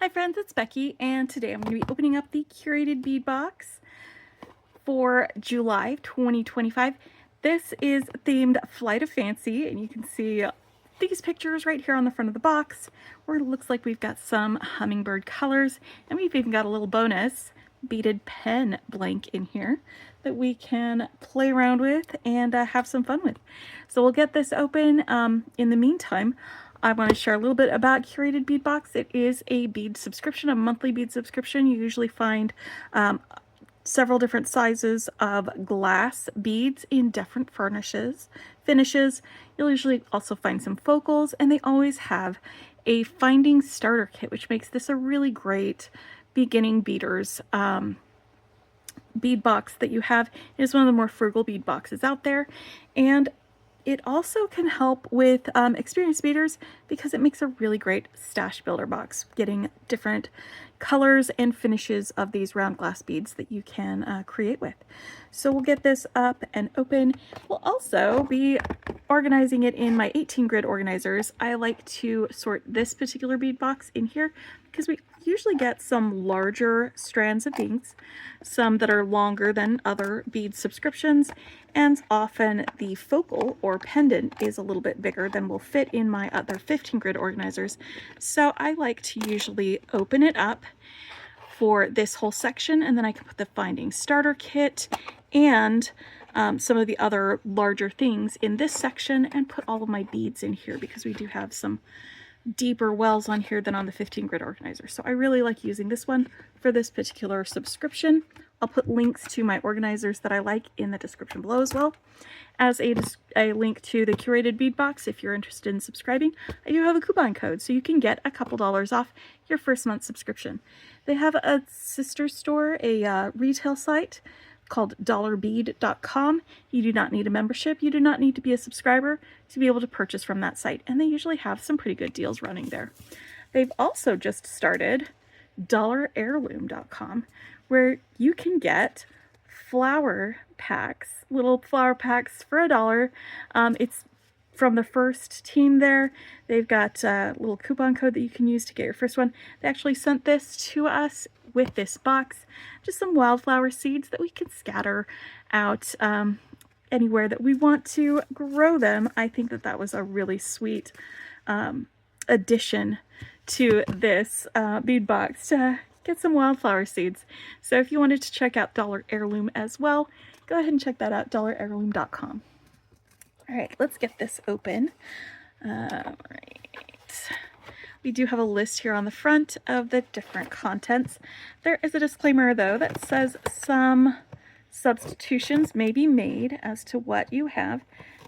Hi friends, it's Becky, and today I'm going to be opening up the Curated bead box for July 2025. This is themed Flight of Fancy, and you can see these pictures right here on the front of the box, where it looks like we've got some hummingbird colors, and we've even got a little bonus beaded pen blank in here that we can play around with and have some fun with. So we'll get this open. In the meantime, I want to share a little bit about Curated Bead Box. It is a bead subscription, a monthly bead subscription. You usually find several different sizes of glass beads in different finishes. You'll usually also find some focals, and they always have a finding starter kit, which makes this a really great beginning beaders bead box that you have. It is one of the more frugal bead boxes out there, and it also can help with experienced beaders because it makes a really great stash builder box, getting different colors and finishes of these round glass beads that you can create with. So we'll get this up and open. We'll also be organizing it in my 18 grid organizers. I like to sort this particular bead box in here because we usually get some larger strands of beads, some that are longer than other bead subscriptions, and often the focal or pendant is a little bit bigger than will fit in my other 15 grid organizers. So I like to usually open it up for this whole section, and then I can put the finding starter kit and some of the other larger things in this section and put all of my beads in here, because we do have some deeper wells on here than on the 15 grid organizer. So I really like using this one for this particular subscription. I'll put links to my organizers that I like in the description below, as well as a link to the Curated bead box. If you're interested in subscribing, I do have a coupon code, so you can get a couple dollars off your first month subscription. They have a sister store, a retail site called dollarbead.com. You do not need a membership. You do not need to be a subscriber to be able to purchase from that site, and they usually have some pretty good deals running there. They've also just started dollarheirloom.com, where you can get flower packs, little flower packs for $1. It's from the first team there. They've got a little coupon code that you can use to get your first one. They actually sent this to us with this box, just some wildflower seeds that we can scatter out anywhere that we want to grow them. I think that that was a really sweet addition to this bead box to get some wildflower seeds. So if you wanted to check out Dollar Heirloom as well, go ahead and check that out, dollarheirloom.com. All right, let's get this open. All right. We do have a list here on the front of the different contents. There is a disclaimer, though, that says some substitutions may be made as to what you have,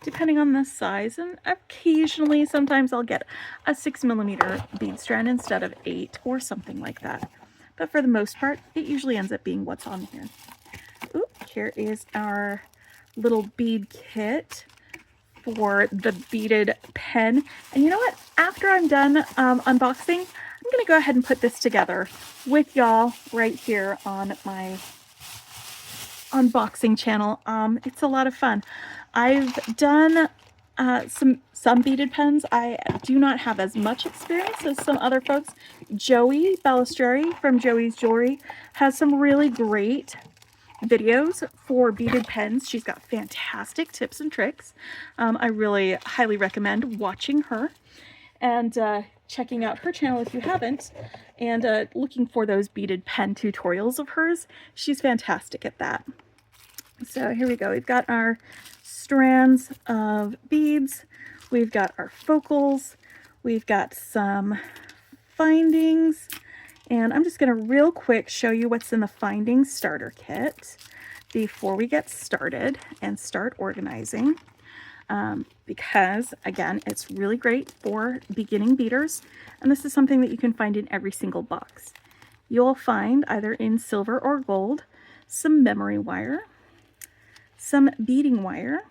depending on the size, and occasionally, sometimes I'll get a 6mm bead strand instead of 8 or something like that. But for the most part, it usually ends up being what's on here. Ooh, here is our little bead kit for the beaded pen. And you know what? After I'm done unboxing, I'm going to go ahead and put this together with y'all right here on my unboxing channel. It's a lot of fun. I've done some beaded pens. I do not have as much experience as some other folks. Joey Balistreri from Joey's Jewelry has some really great videos for beaded pens. She's got fantastic tips and tricks. I really highly recommend watching her and checking out her channel if you haven't, and looking for those beaded pen tutorials of hers. She's fantastic at that. So here we go. We've got our strands of beads. We've got our focals. We've got some findings. And I'm just going to real quick show you what's in the finding starter kit before we get started and start organizing. Because, again, it's really great for beginning beaders. And this is something that you can find in every single box. You'll find, either in silver or gold, some memory wire, some beading wire,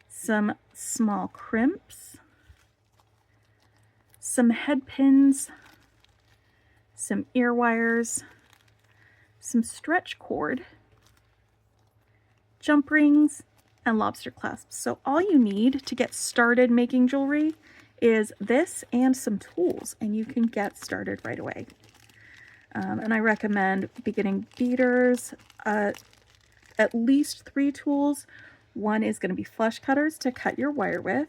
some small crimps, some head pins, some ear wires, some stretch cord, jump rings, and lobster clasps. So all you need to get started making jewelry is this and some tools, and you can get started right away. And I recommend beginning beaders, at least 3 tools. One is going to be flush cutters to cut your wire with.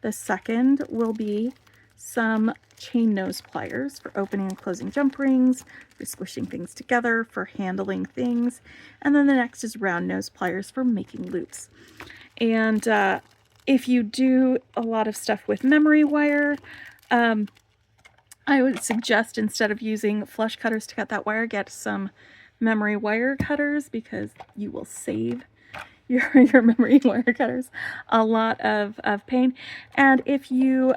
The second will be some chain nose pliers for opening and closing jump rings, for squishing things together, for handling things. And then the next is round nose pliers for making loops. And if you do a lot of stuff with memory wire, I would suggest instead of using flush cutters to cut that wire, get some memory wire cutters, because you will save your memory wire cutters a lot of pain. And if you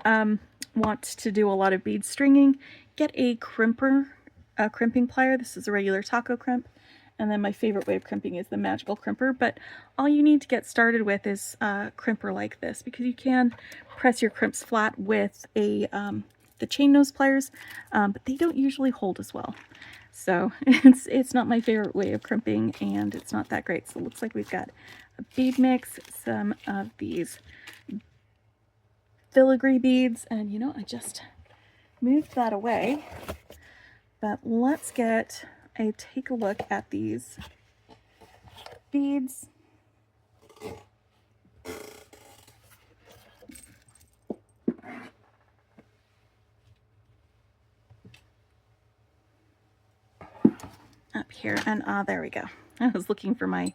want to do a lot of bead stringing, get a crimping plier. This is a regular taco crimp. And then my favorite way of crimping is the magical crimper, but all you need to get started with is a crimper like this, because you can press your crimps flat with the chain nose pliers, but they don't usually hold as well. So it's not my favorite way of crimping, and it's not that great. So it looks like we've got a bead mix, some of these filigree beads, and you know, I just moved that away. But let's take a look at these beads. Up here, and there we go. I was looking for my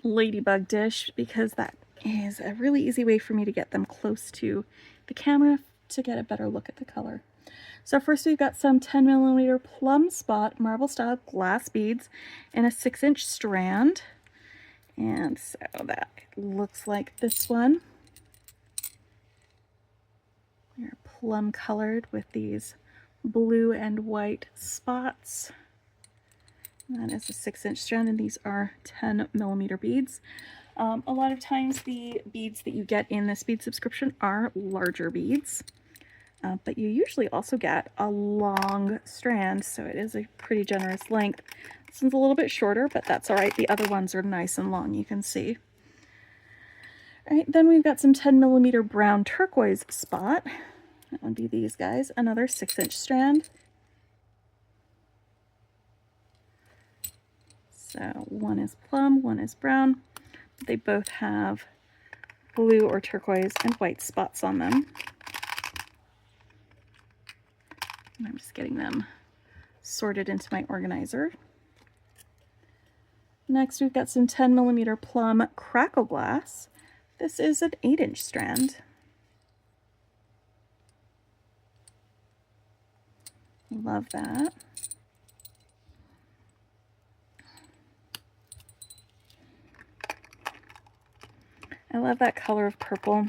ladybug dish, because that is a really easy way for me to get them close to the camera to get a better look at the color. So first we've got some 10mm plum spot marble style glass beads in a 6-inch strand. And so that looks like this one. They're plum colored with these blue and white spots. That is a 6-inch strand, and these are 10mm beads. A lot of times the beads that you get in this bead subscription are larger beads, but you usually also get a long strand, so it is a pretty generous length. This one's a little bit shorter, but that's all right. The other ones are nice and long, you can see. All right, then we've got some 10mm brown turquoise spot. That would be these guys, another 6-inch strand. So one is plum, one is brown. They both have blue or turquoise and white spots on them. And I'm just getting them sorted into my organizer. Next, we've got some 10mm plum crackle glass. This is an 8-inch strand. Love that. I love that color of purple.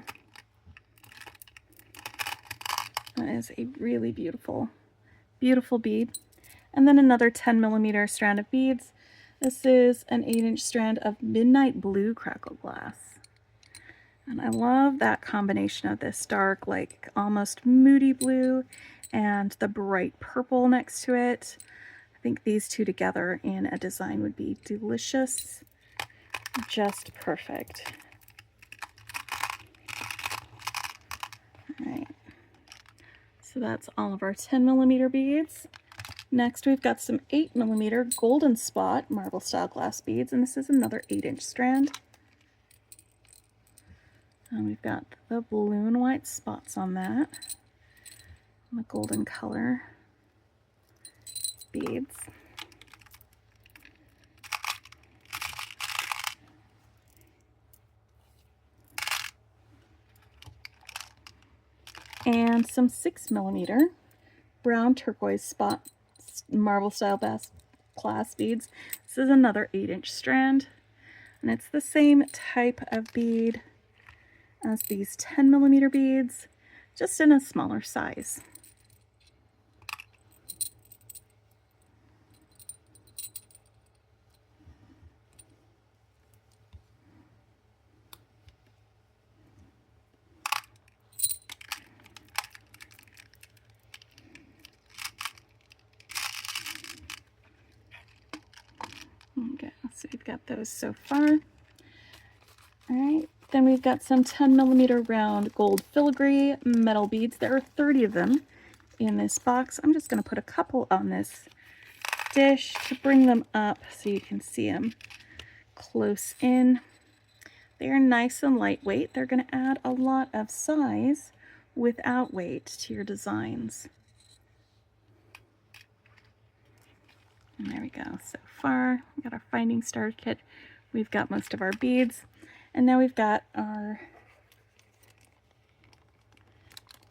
That is a really beautiful, beautiful bead. And then another 10mm strand of beads. This is an 8-inch strand of midnight blue crackle glass. And I love that combination of this dark, like almost moody blue and the bright purple next to it. I think these two together in a design would be delicious. Just perfect. All right, so that's all of our 10mm beads. Next, we've got some 8mm golden spot marble style glass beads, and this is another 8-inch strand. And we've got the blue and white spots on that, and the golden color beads. And some 6mm brown turquoise spot marble style glass beads. This is another 8-inch strand, and it's the same type of bead as these 10mm beads, just in a smaller size. Okay, so we've got those so far. All right, Then we've got some 10mm round gold filigree metal beads. There are 30 of them in this box. I'm just going to put a couple on this dish to bring them up so you can see them close in. They are nice and lightweight. They're going to add a lot of size without weight to your designs. And there we go. So far, we got our Finding Star kit. We've got most of our beads. And now we've got our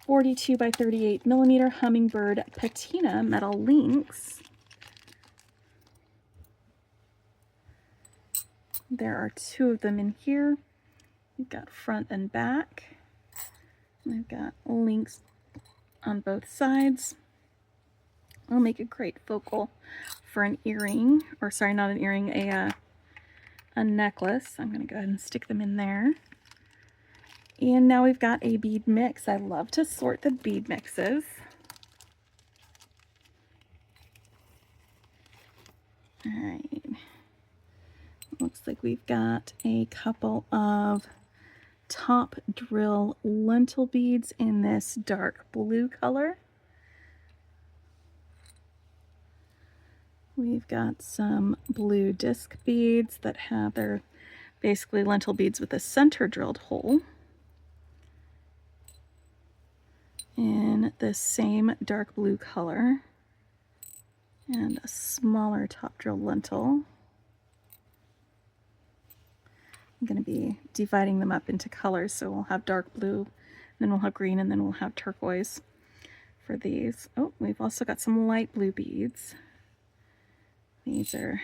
42 by 38mm hummingbird patina metal links. There are 2 of them in here. We've got front and back. And I've got links on both sides. I'll make a great focal for an earring, or sorry, not an earring, a necklace. I'm going to go ahead and stick them in there. And now we've got a bead mix. I love to sort the bead mixes. All right. Looks like we've got a couple of top drill lentil beads in this dark blue color. We've got some blue disc beads that have their basically lentil beads with a center drilled hole. In the same dark blue color. And a smaller top drill lentil. I'm going to be dividing them up into colors, so we'll have dark blue, then we'll have green, and then we'll have turquoise for these. Oh, we've also got some light blue beads. These are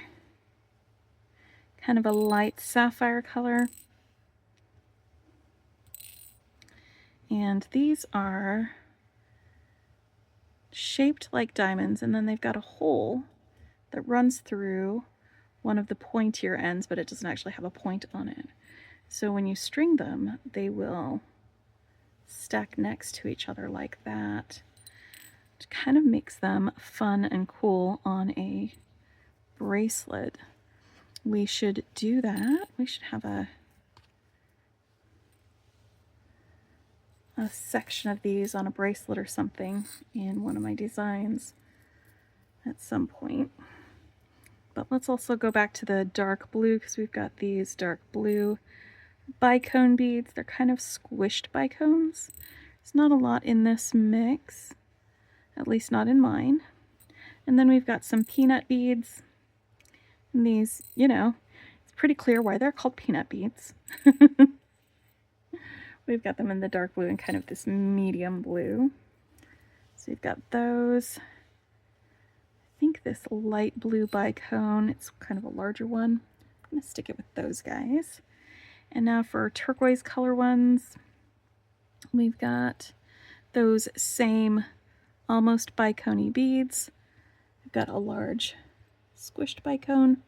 kind of a light sapphire color. And these are shaped like diamonds, and then they've got a hole that runs through one of the pointier ends, but it doesn't actually have a point on it. So when you string them, they will stack next to each other like that, which kind of makes them fun and cool on a bracelet. We should do that. We should have a section of these on a bracelet or something in one of my designs at some point. But let's also go back to the dark blue, because we've got these dark blue bicone beads. They're kind of squished bicones. There's not a lot in this mix, at least not in mine. And then we've got some peanut beads. And these, you know, it's pretty clear why they're called peanut beads. We've got them in the dark blue and kind of this medium blue. So we've got those. I think this light blue bicone, it's kind of a larger one. I'm going to stick it with those guys. And now for turquoise color ones, we've got those same almost bicone beads. We've got a large squished bicone,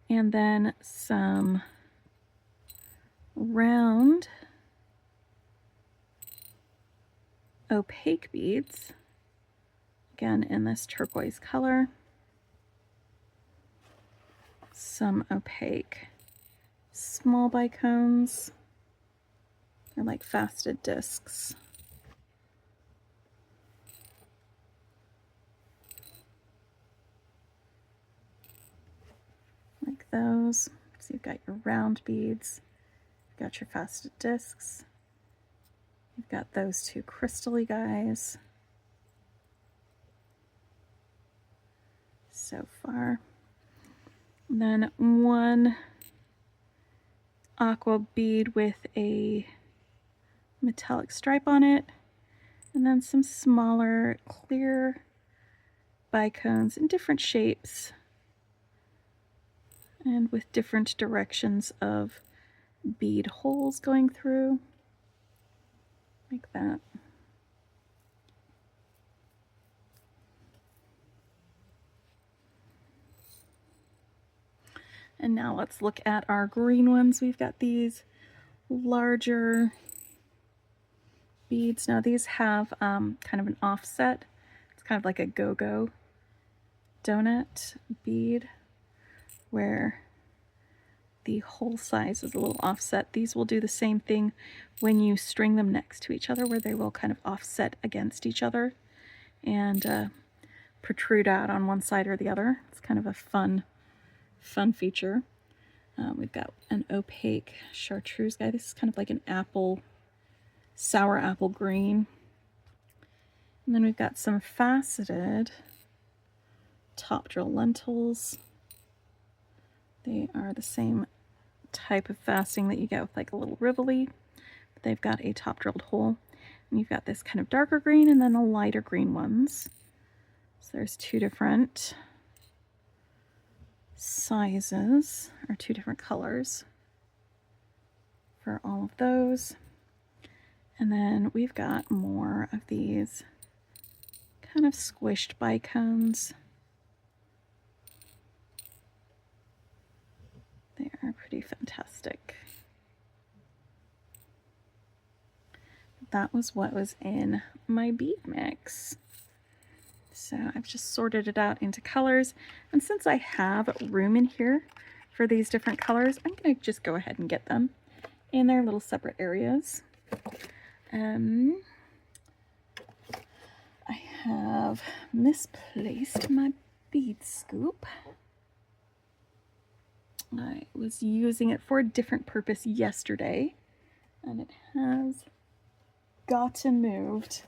and then some round opaque beads, again in this turquoise color. Some opaque small bicones. They're like faceted discs. Like those. So you've got your round beads, you've got your faceted discs, you've got those 2 crystally guys so far. And then one aqua bead with a metallic stripe on it, and then some smaller clear bicones in different shapes and with different directions of bead holes going through, like that. And now let's look at our green ones. We've got these larger beads. Now these have kind of an offset. It's kind of like a go-go donut bead, where the hole size is a little offset. These will do the same thing when you string them next to each other, where they will kind of offset against each other and protrude out on one side or the other. It's kind of a fun feature. We've got an opaque chartreuse guy. This is kind of like an apple, sour apple green. And then we've got some faceted top drill lentils. They are the same type of faceting that you get with like a little Rivoli, but they've got a top drilled hole. And you've got this kind of darker green and then the lighter green ones. So there's two different sizes, or two different colors for all of those. And then we've got more of these kind of squished bicones. They are pretty fantastic. That was what was in my bead mix. So I've just sorted it out into colors. And since I have room in here for these different colors, I'm going to just go ahead and get them in their little separate areas. I have misplaced my bead scoop. I was using it for a different purpose yesterday, and it has gotten moved.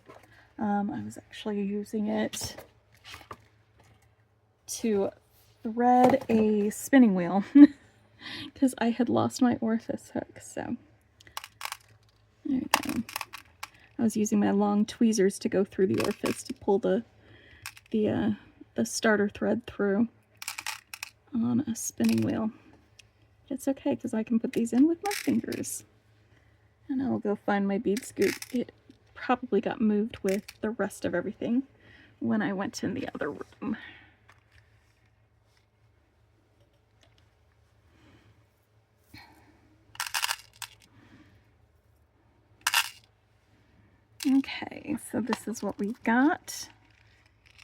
I was actually using it to thread a spinning wheel because I had lost my orifice hook. So there we go. I was using my long tweezers to go through the orifice to pull the starter thread through on a spinning wheel. It's okay because I can put these in with my fingers. And I'll go find my bead scoop. It probably got moved with the rest of everything when I went in the other room. Okay, so this is what we've got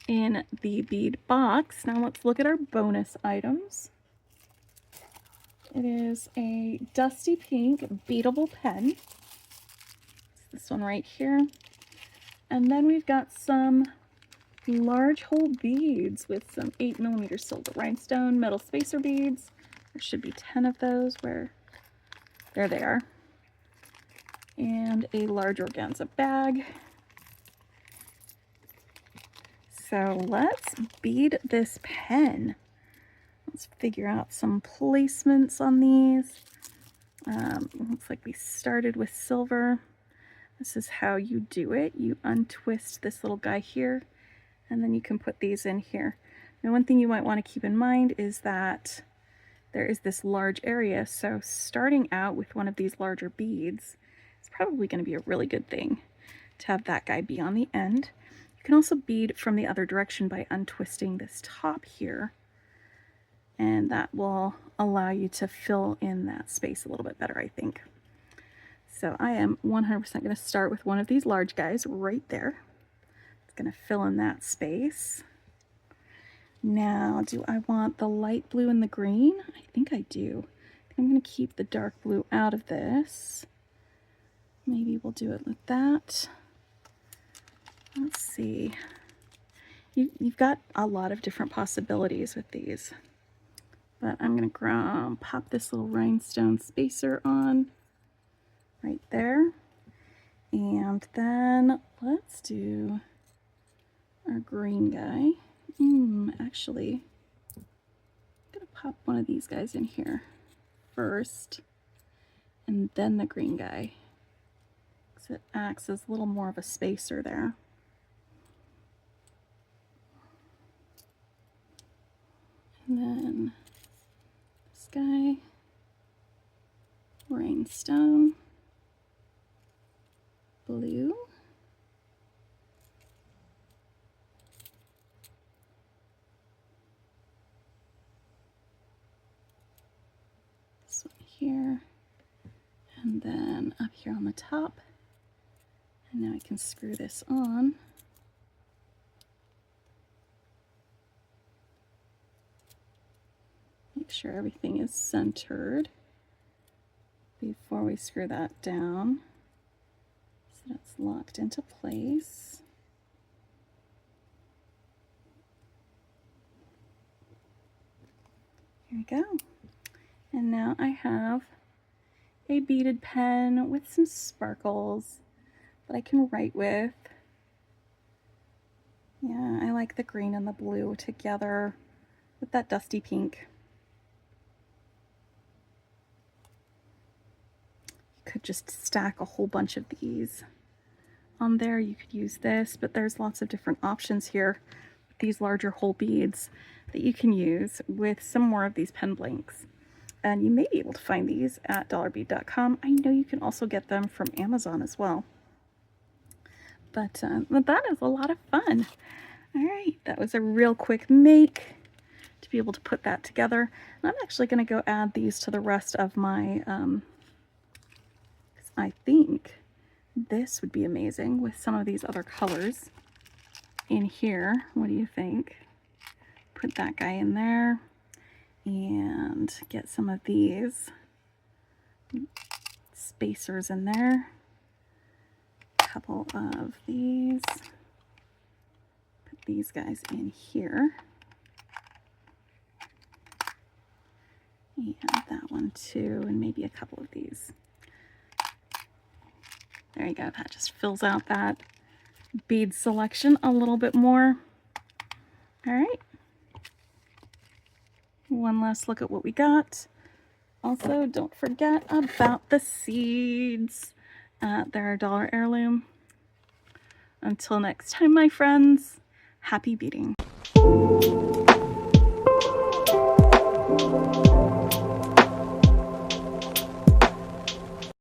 in the bead box. Now let's look at our bonus items. It is a dusty pink beadable pen. It's this one right here. And then we've got some large hole beads with some 8mm silver rhinestone metal spacer beads. There should be 10 of those. There they are. And a large organza bag. So let's bead this pen. Let's figure out some placements on these. Looks like we started with silver. This is how you do it. You untwist this little guy here, and then you can put these in here. Now, one thing you might want to keep in mind is that there is this large area, so starting out with one of these larger beads is probably going to be a really good thing to have that guy be on the end. You can also bead from the other direction by untwisting this top here, and that will allow you to fill in that space a little bit better, I think. So I am 100% going to start with one of these large guys right there. It's going to fill in that space. Now, do I want the light blue and the green? I think I do. I think I'm going to keep the dark blue out of this. Maybe we'll do it like that. Let's see. You've got a lot of different possibilities with these. But I'm going to pop this little rhinestone spacer on right there. And then let's do our green guy. Actually, I'm going to pop one of these guys in here first, and then the green guy, because it acts as a little more of a spacer there. And then this guy, rhinestone, blue, this one here, and then up here on the top. And now I can screw this on. Make sure everything is centered. before we screw that down so that's locked into place. Here we go. And now I have a beaded pen with some sparkles that I can write with. Yeah, I like the green and the blue together with that dusty pink. You could just stack a whole bunch of these on there. You could use this, but there's lots of different options here with these larger whole beads that you can use with some more of these pen blanks. And you may be able to find these at dollarbead.com. I know you can also get them from Amazon as well. But that is a lot of fun. All right, that was a real quick make to be able to put that together. And I'm actually going to go add these to the rest of my, I think this would be amazing with some of these other colors in here. What do you think? Put that guy in there and get some of these spacers in there. A couple of these. Put these guys in here. And that one too, and maybe a couple of these. There you go, that just fills out that bead selection a little bit more. All right. One last look at what we got. Also, don't forget about the seeds. They're $1 heirloom. Until next time, my friends, happy beading.